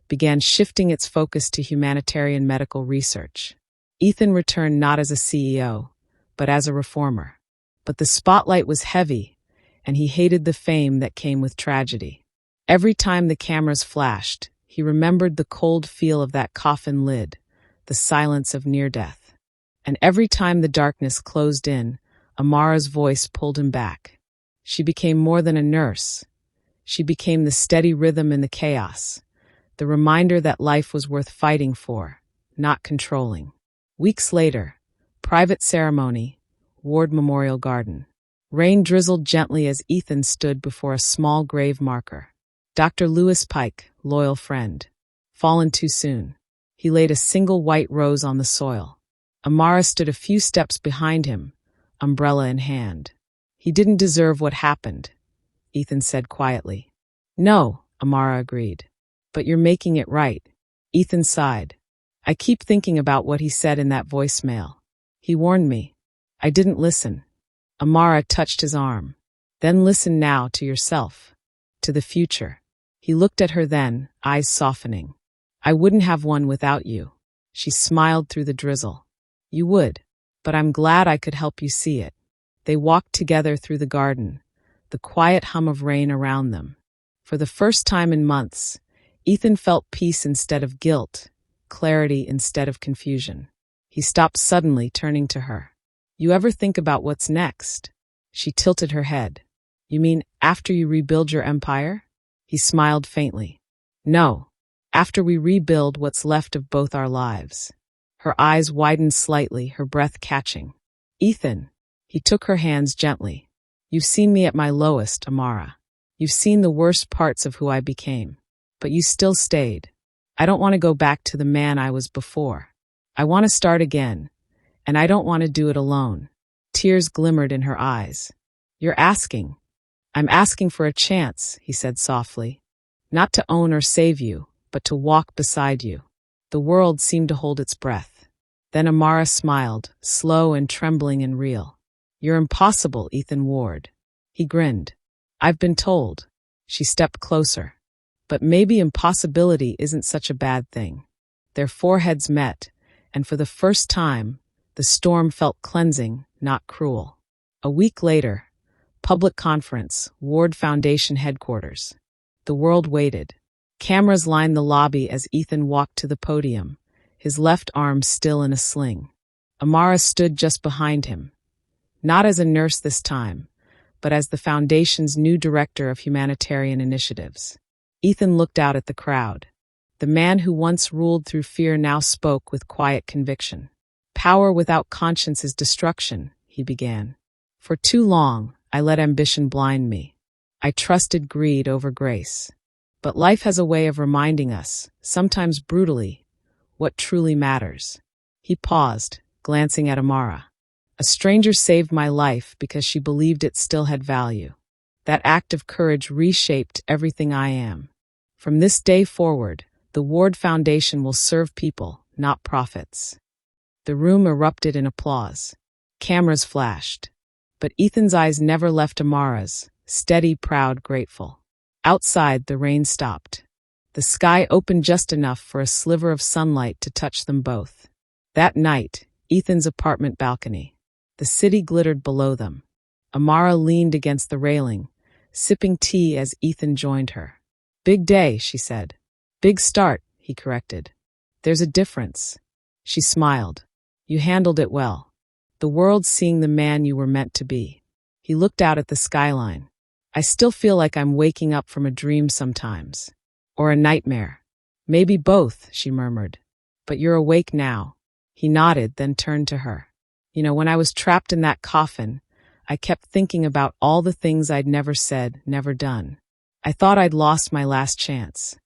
began shifting its focus to humanitarian medical research. Ethan returned not as a CEO, but as a reformer. But the spotlight was heavy, and he hated the fame that came with tragedy. Every time the cameras flashed, he remembered the cold feel of that coffin lid, the silence of near death. And every time the darkness closed in, Amara's voice pulled him back. She became more than a nurse. She became the steady rhythm in the chaos, the reminder that life was worth fighting for, not controlling. Weeks later, private ceremony, Ward Memorial Garden. Rain drizzled gently as Ethan stood before a small grave marker. Dr. Lewis Pike, loyal friend. Fallen too soon. He laid a single white rose on the soil. Amara stood a few steps behind him, umbrella in hand. "He didn't deserve what happened," Ethan said quietly. "No," Amara agreed. "But you're making it right." Ethan sighed. "I keep thinking about what he said in that voicemail. He warned me. I didn't listen." Amara touched his arm. "Then listen now to yourself. To the future." He looked at her then, eyes softening. "I wouldn't have one without you." She smiled through the drizzle. "You would, but I'm glad I could help you see it." They walked together through the garden, the quiet hum of rain around them. For the first time in months, Ethan felt peace instead of guilt, clarity instead of confusion. He stopped suddenly, turning to her. "You ever think about what's next?" She tilted her head. "You mean after you rebuild your empire?" He smiled faintly. "No, after we rebuild what's left of both our lives." Her eyes widened slightly, her breath catching. "Ethan," he took her hands gently. "You've seen me at my lowest, Amara. You've seen the worst parts of who I became. But you still stayed. I don't want to go back to the man I was before. I want to start again, and I don't want to do it alone." Tears glimmered in her eyes. "You're asking." "I'm asking for a chance," he said softly. "Not to own or save you, but to walk beside you." The world seemed to hold its breath. Then Amara smiled, slow and trembling and real. "You're impossible, Ethan Ward." He grinned. "I've been told." She stepped closer. "But maybe impossibility isn't such a bad thing." Their foreheads met, and for the first time, the storm felt cleansing, not cruel. A week later, public conference, Ward Foundation headquarters. The world waited. Cameras lined the lobby as Ethan walked to the podium, his left arm still in a sling. Amara stood just behind him, not as a nurse this time, but as the foundation's new director of humanitarian initiatives. Ethan looked out at the crowd. The man who once ruled through fear now spoke with quiet conviction. "Power without conscience is destruction," he began. "For too long, I let ambition blind me. I trusted greed over grace. But life has a way of reminding us, sometimes brutally, what truly matters. He paused, glancing at Amara. A stranger saved my life because she believed it still had value. That act of courage reshaped everything I am. From this day forward, the Ward Foundation will serve people, not profits. The room erupted in applause. Cameras flashed. But Ethan's eyes never left Amara's, steady, proud, grateful. Outside, the rain stopped. The sky opened just enough for a sliver of sunlight to touch them both. That night, Ethan's apartment balcony. The city glittered below them. Amara leaned against the railing, sipping tea as Ethan joined her. "Big day," she said. "Big start," he corrected. "There's a difference." She smiled. "You handled it well. The world's seeing the man you were meant to be." He looked out at the skyline. "I still feel like I'm waking up from a dream sometimes. Or a nightmare. Maybe both," she murmured. "But you're awake now." He nodded, then turned to her. "You know, when I was trapped in that coffin, I kept thinking about all the things I'd never said, never done. I thought I'd lost my last chance."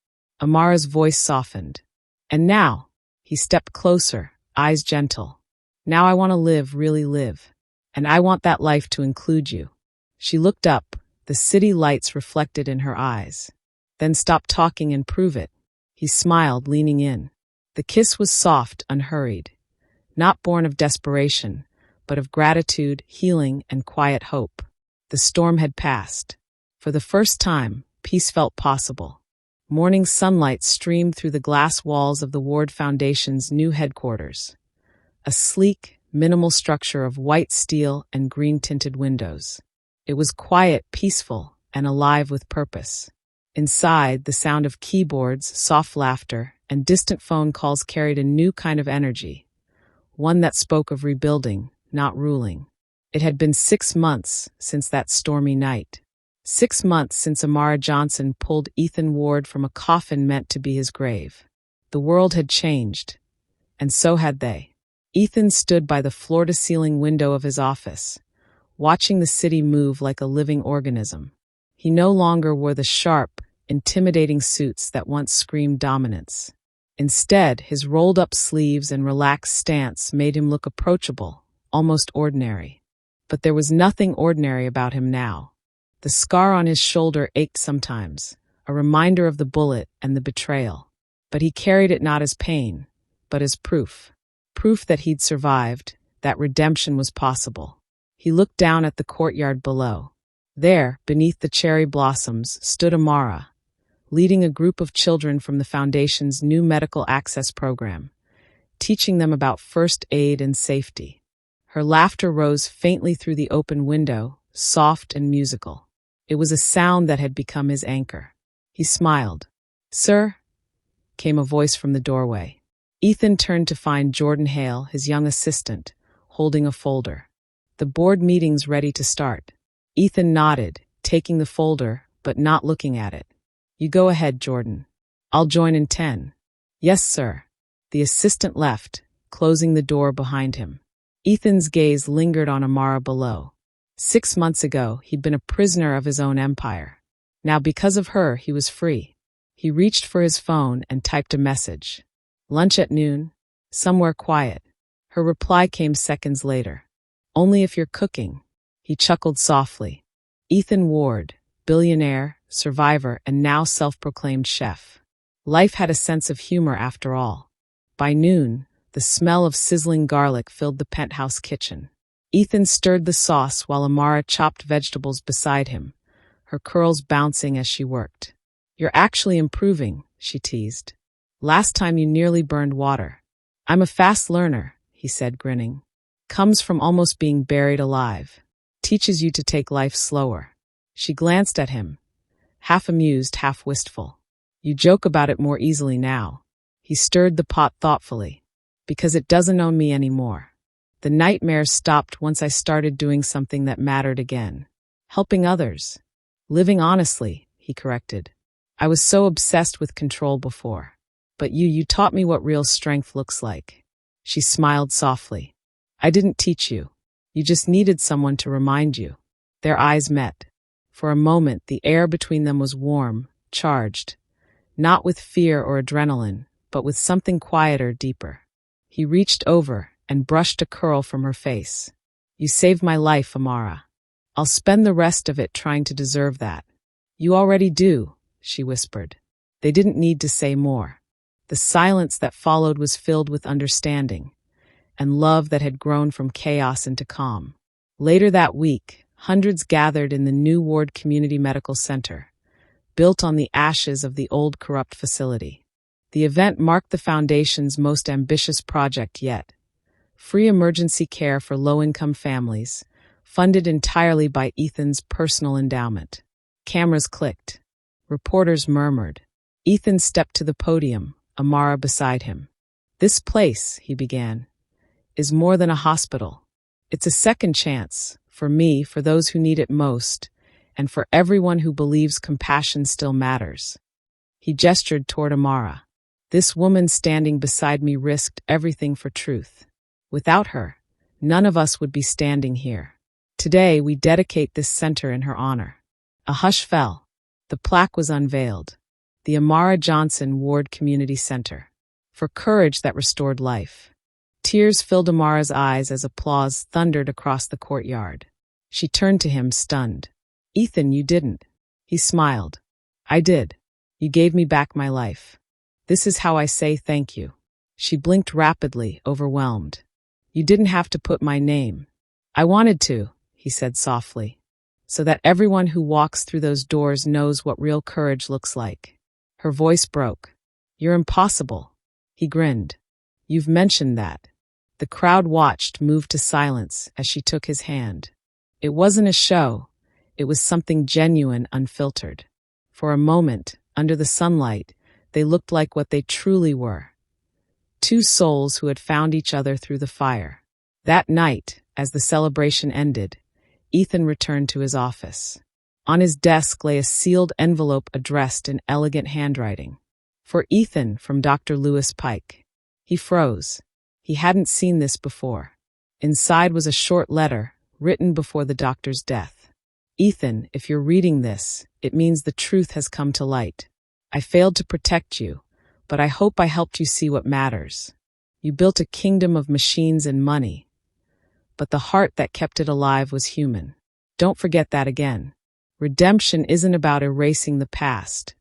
Amara's voice softened. "And now," he stepped closer, eyes gentle. "Now I want to live, really live. And I want that life to include you." She looked up, the city lights reflected in her eyes. "Then stop talking and prove it." He smiled, leaning in. The kiss was soft, unhurried. Not born of desperation, but of gratitude, healing, and quiet hope. The storm had passed. For the first time, peace felt possible. Morning sunlight streamed through the glass walls of the Ward Foundation's new headquarters. A sleek, minimal structure of white steel and green-tinted windows. It was quiet, peaceful, and alive with purpose. Inside, the sound of keyboards, soft laughter, and distant phone calls carried a new kind of energy. One that spoke of rebuilding, not ruling. It had been 6 months since that stormy night. 6 months since Amara Johnson pulled Ethan Ward from a coffin meant to be his grave. The world had changed, and so had they. Ethan stood by the floor-to-ceiling window of his office, watching the city move like a living organism. He no longer wore the sharp, intimidating suits that once screamed dominance. Instead, his rolled-up sleeves and relaxed stance made him look approachable, almost ordinary. But there was nothing ordinary about him now. The scar on his shoulder ached sometimes, a reminder of the bullet and the betrayal. But he carried it not as pain, but as proof. Proof that he'd survived, that redemption was possible. He looked down at the courtyard below. There, beneath the cherry blossoms, stood Amara, leading a group of children from the Foundation's new medical access program, teaching them about first aid and safety. Her laughter rose faintly through the open window, soft and musical. It was a sound that had become his anchor. He smiled. "Sir?" came a voice from the doorway. Ethan turned to find Jordan Hale, his young assistant, holding a folder. "The board meeting's ready to start." Ethan nodded, taking the folder, but not looking at it. "You go ahead, Jordan. I'll join in 10. "Yes, sir." The assistant left, closing the door behind him. Ethan's gaze lingered on Amara below. 6 months ago, he'd been a prisoner of his own empire. Now, because of her, he was free. He reached for his phone and typed a message. "Lunch at noon? Somewhere quiet." Her reply came seconds later. "Only if you're cooking." He chuckled softly. Ethan Ward, billionaire, survivor, and now self-proclaimed chef. Life had a sense of humor after all. By noon, the smell of sizzling garlic filled the penthouse kitchen. Ethan stirred the sauce while Amara chopped vegetables beside him, her curls bouncing as she worked. "You're actually improving," she teased. "Last time you nearly burned water." "I'm a fast learner," he said, grinning. "Comes from almost being buried alive. Teaches you to take life slower." She glanced at him, half amused, half wistful. "You joke about it more easily now." He stirred the pot thoughtfully. "Because it doesn't own me anymore. The nightmares stopped once I started doing something that mattered again. Helping others. Living honestly," he corrected. "I was so obsessed with control before. But you taught me what real strength looks like." She smiled softly. "I didn't teach you. You just needed someone to remind you." Their eyes met. For a moment, the air between them was warm, charged, not with fear or adrenaline, but with something quieter, deeper. He reached over and brushed a curl from her face. "You saved my life, Amara. I'll spend the rest of it trying to deserve that." "You already do," she whispered. They didn't need to say more. The silence that followed was filled with understanding and love that had grown from chaos into calm. Later that week, hundreds gathered in the new Ward Community Medical Center, built on the ashes of the old corrupt facility. The event marked the Foundation's most ambitious project yet: free emergency care for low-income families, funded entirely by Ethan's personal endowment. Cameras clicked. Reporters murmured. Ethan stepped to the podium, Amara beside him. "This place," he began, "is more than a hospital. It's a second chance, for me, for those who need it most, and for everyone who believes compassion still matters." He gestured toward Amara. "This woman standing beside me risked everything for truth. Without her, none of us would be standing here. Today, we dedicate this center in her honor." A hush fell. The plaque was unveiled. The Amara Johnson Ward Community Center. For courage that restored life. Tears filled Amara's eyes as applause thundered across the courtyard. She turned to him, stunned. "Ethan, you didn't." He smiled. "I did. You gave me back my life. This is how I say thank you." She blinked rapidly, overwhelmed. "You didn't have to put my name." "I wanted to," he said softly, "so that everyone who walks through those doors knows what real courage looks like." Her voice broke. "You're impossible." He grinned. "You've mentioned that." The crowd watched, moved to silence, as she took his hand. It wasn't a show. It was something genuine, unfiltered. For a moment, under the sunlight, they looked like what they truly were. Two souls who had found each other through the fire. That night, as the celebration ended, Ethan returned to his office. On his desk lay a sealed envelope addressed in elegant handwriting. "For Ethan, from Dr. Lewis Pike." He froze. He hadn't seen this before. Inside was a short letter, written before the doctor's death. "Ethan, if you're reading this, it means the truth has come to light. I failed to protect you, but I hope I helped you see what matters. You built a kingdom of machines and money, but the heart that kept it alive was human. Don't forget that again. Redemption isn't about erasing the past.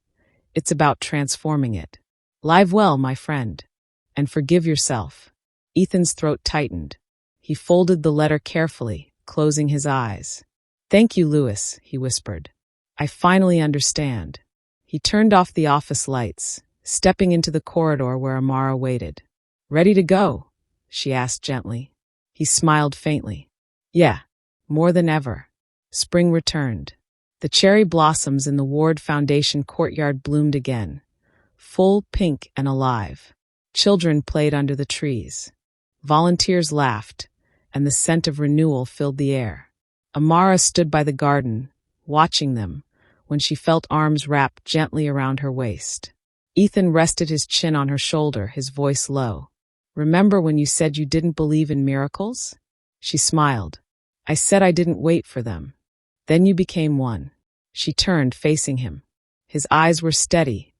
It's about transforming it. Live well, my friend, and forgive yourself." Ethan's throat tightened. He folded the letter carefully, closing his eyes. "Thank you, Lewis," he whispered. "I finally understand." He turned off the office lights, stepping into the corridor where Amara waited. "Ready to go?" she asked gently. He smiled faintly. "Yeah, more than ever." Spring returned. The cherry blossoms in the Ward Foundation courtyard bloomed again, full, pink, and alive. Children played under the trees. Volunteers laughed, and the scent of renewal filled the air. Amara stood by the garden, watching them, when she felt arms wrapped gently around her waist. Ethan rested his chin on her shoulder, his voice low. "Remember when you said you didn't believe in miracles?" She smiled. "I said I didn't wait for them. Then you became one." She turned, facing him. His eyes were steady,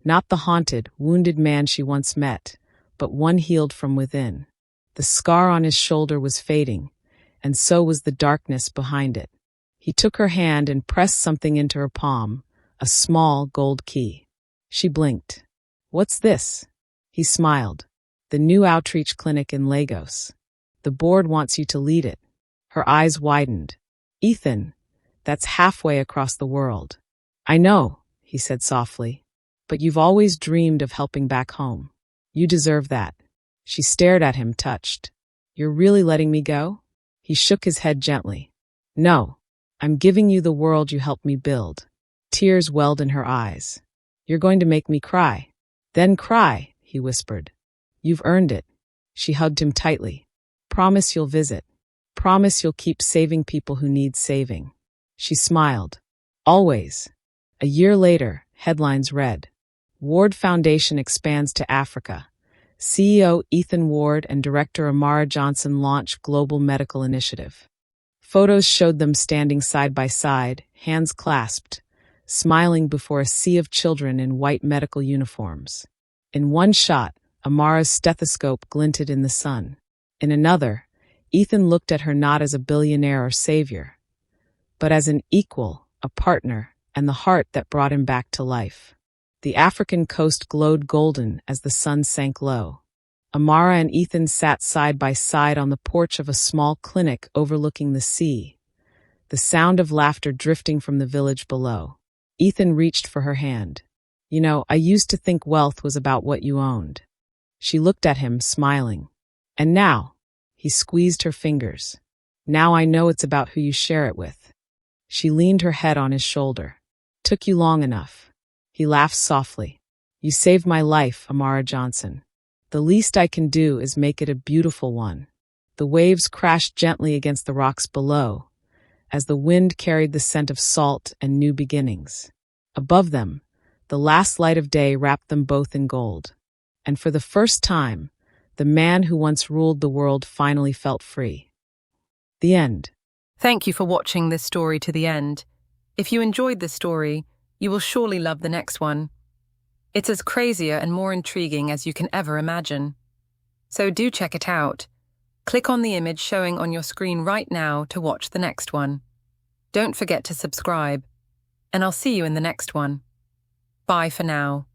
not the haunted, wounded man she once met, but one healed from within. The scar on his shoulder was fading, and so was the darkness behind it. He took her hand and pressed something into her palm, a small gold key. She blinked. "What's this?" He smiled. "The new outreach clinic in Lagos. The board wants you to lead it." Her eyes widened. "Ethan, that's halfway across the world." "I know," he said softly, "but you've always dreamed of helping back home. You deserve that." She stared at him, touched. "You're really letting me go?" He shook his head gently. "No, I'm giving you the world you helped me build." Tears welled in her eyes. "You're going to make me cry." "Then cry," he whispered. "You've earned it." She hugged him tightly. "Promise you'll visit. Promise you'll keep saving people who need saving." She smiled. "Always." A year later, headlines read, "Ward Foundation expands to Africa. CEO Ethan Ward and Director Amara Johnson launch global medical initiative." Photos showed them standing side by side, hands clasped, smiling before a sea of children in white medical uniforms. In one shot, Amara's stethoscope glinted in the sun. In another, Ethan looked at her not as a billionaire or savior, but as an equal, a partner, and the heart that brought him back to life. The African coast glowed golden as the sun sank low. Amara and Ethan sat side by side on the porch of a small clinic overlooking the sea, the sound of laughter drifting from the village below. Ethan reached for her hand. "You know, I used to think wealth was about what you owned." She looked at him, smiling. "And now," he squeezed her fingers, "now I know it's about who you share it with." She leaned her head on his shoulder. "Took you long enough." He laughed softly. "You saved my life, Amara Johnson. The least I can do is make it a beautiful one." The waves crashed gently against the rocks below, as the wind carried the scent of salt and new beginnings. Above them, the last light of day wrapped them both in gold. And for the first time, the man who once ruled the world finally felt free. The end. Thank you for watching this story to the end. If you enjoyed this story, you will surely love the next one. It's as crazier and more intriguing as you can ever imagine. So do check it out. Click on the image showing on your screen right now to watch the next one. Don't forget to subscribe, and I'll see you in the next one. Bye for now.